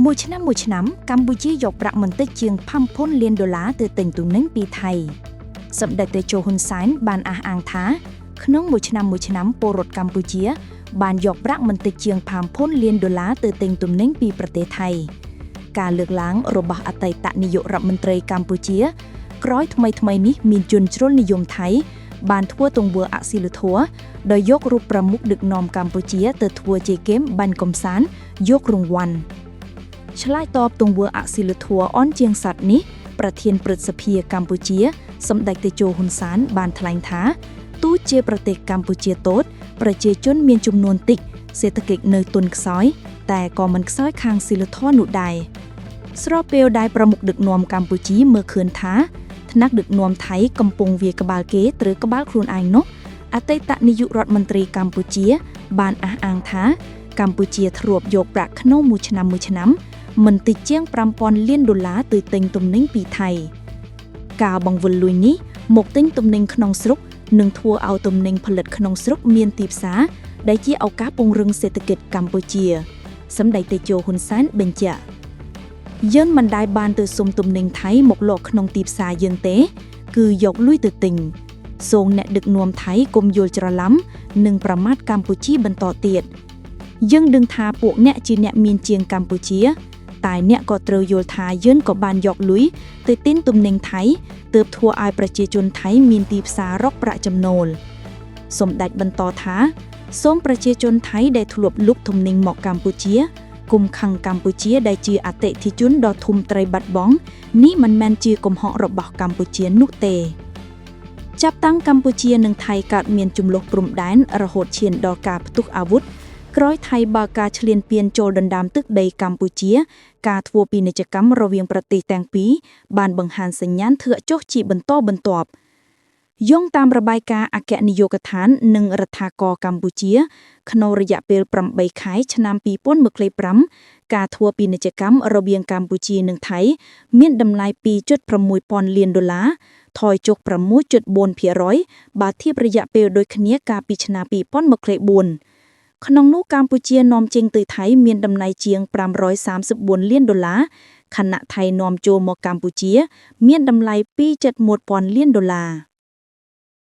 មួយឆ្នាំកម្ពុជាយកប្រាក់មិនតិចជាង$5,000 លានទៅទិញទំនិញពីថៃសម្ដេចតេជោហ៊ុនសែនបានអះអាងថាក្នុងមួយឆ្នាំពលរដ្ឋកម្ពុជាបានយកប្រាក់មិនតិចជាង$5,000 លានទៅទិញទំនិញពីប្រទេសថៃការលើកឡើងរបស់អតីតនាយករដ្ឋមន្ត្រីកម្ពុជាក្រោយថ្មីនេះមានជនជ្រុលនិយមថៃបានធ្វើទង្វើអសីលធម៌ដោយយករូបប្រមុខដឹកនាំកម្ពុជាទៅធ្វើជាហ្គេមបាញ់កំសាន្តយករង្វាន់ឆ្លើយតបទង្វើអសីលធម៌អន់ជាងសត្វនេះប្រធានព្រឹទ្ធសភាកម្ពុជាសម្ដេចតេជោហ៊ុនសែនបានថ្លែងថាទោះជាប្រទេសកម្ពុជាតូចប្រជាជនមានចំនួនតិចសេដ្ឋកិច្ចនៅទន់ខ្សោយតែក៏មិនខ្សោយខាងសីលធម៌នោះដែរស្របពេលដែលប្រមុខដឹកនាំកម្ពុជាមើលឃើញថាថ្នាក់ដឹកនាំថៃកំពុងវាយក្បាលគេត្រូវក្បាលខ្លួនឯងនោះអតីតនាយករដ្ឋមន្ត្រីកម្ពុជាបានអះអាងថាកម្ពុជាធ្លាប់យកប្រាក់ក្នុងមួយឆ្នាំមិនតិចជាង$5,000 លានទៅទិញទំនិញពីថៃការបង្វិលលុយនេះមកទិញទំនិញក្នុងស្រុកនឹងធ្វើឲ្យទំនិញផលិតក្នុងស្រុកមានទីផ្សារដែលជាឱកាសពង្រឹងសេដ្ឋកិច្ចកម្ពុជាសម្ដេចតេជោហ៊ុនសែនបញ្ជាក់យើងមិនដែលបានទៅសុំទំនិញថៃមកលក់ក្នុងទីផ្សារយើងទេគឺយកលុយទៅទិញសូមអ្នកដឹកនាំថៃកុំយល់ច្រឡំនិងប្រមាថកម្ពុជាបន្តទៀតយើងដឹងថាពួកអ្នកជាអ្នកមានជាងកម្ពុជាតែអ្នកក៏ត្រូវយល់ថាយើងក៏បានយកលុយទៅទិញទំនិញថៃទើបធ្វើឲ្យប្រជាជនថៃមានទីផ្សាររកប្រាក់ចំណូលសម្ដេចបន្តថាសូមប្រជាជនថៃដែលធ្លាប់លុបទំនិញមកកម្ពុជាគុំខឹងកម្ពុជាដែលជាអតិថិជនដ៏ធំត្រីបាត់បង់នេះមិនមែនជាកំហុសរបស់កម្ពុជានោះទេចាប់តាំងកម្ពុជានិងថៃកើតមានជម្លោះព្រំដែនរហូតឈានដល់ការផ្ទុះអាវុធក្រោយថៃបើកការឈ្លានពានចូលដណ្ដើមទឹកដីកម្ពុជាការធ្វើពាណិជ្ជកម្មរវាងប្រទេសទាំងពីរបានបង្ហាញសញ្ញាណធ្លាក់ចុះជាបន្តបន្ទាប់យោងតាមរបាយការណ៍អគ្គនាយកដ្ឋាននិងរដ្ឋាភិបាលកម្ពុជាក្នុងរយៈពេល8ខែឆ្នាំ2025ការធ្វើពាណិជ្ជកម្មរវាងកម្ពុជានិងថៃមានតម្លៃ$2.6 លានថយចុះ 6.4% បើធៀបរយៈពេលដូចគ្នាកាលពីឆ្នាំ2024ក្នុងនោះកម្ពុជានាំចេញទៅថៃមានតម្លៃជាង$534 លានខណៈថៃនាំចូលមកកម្ពុជាមានតម្លៃ$2.1 ពាន់លាន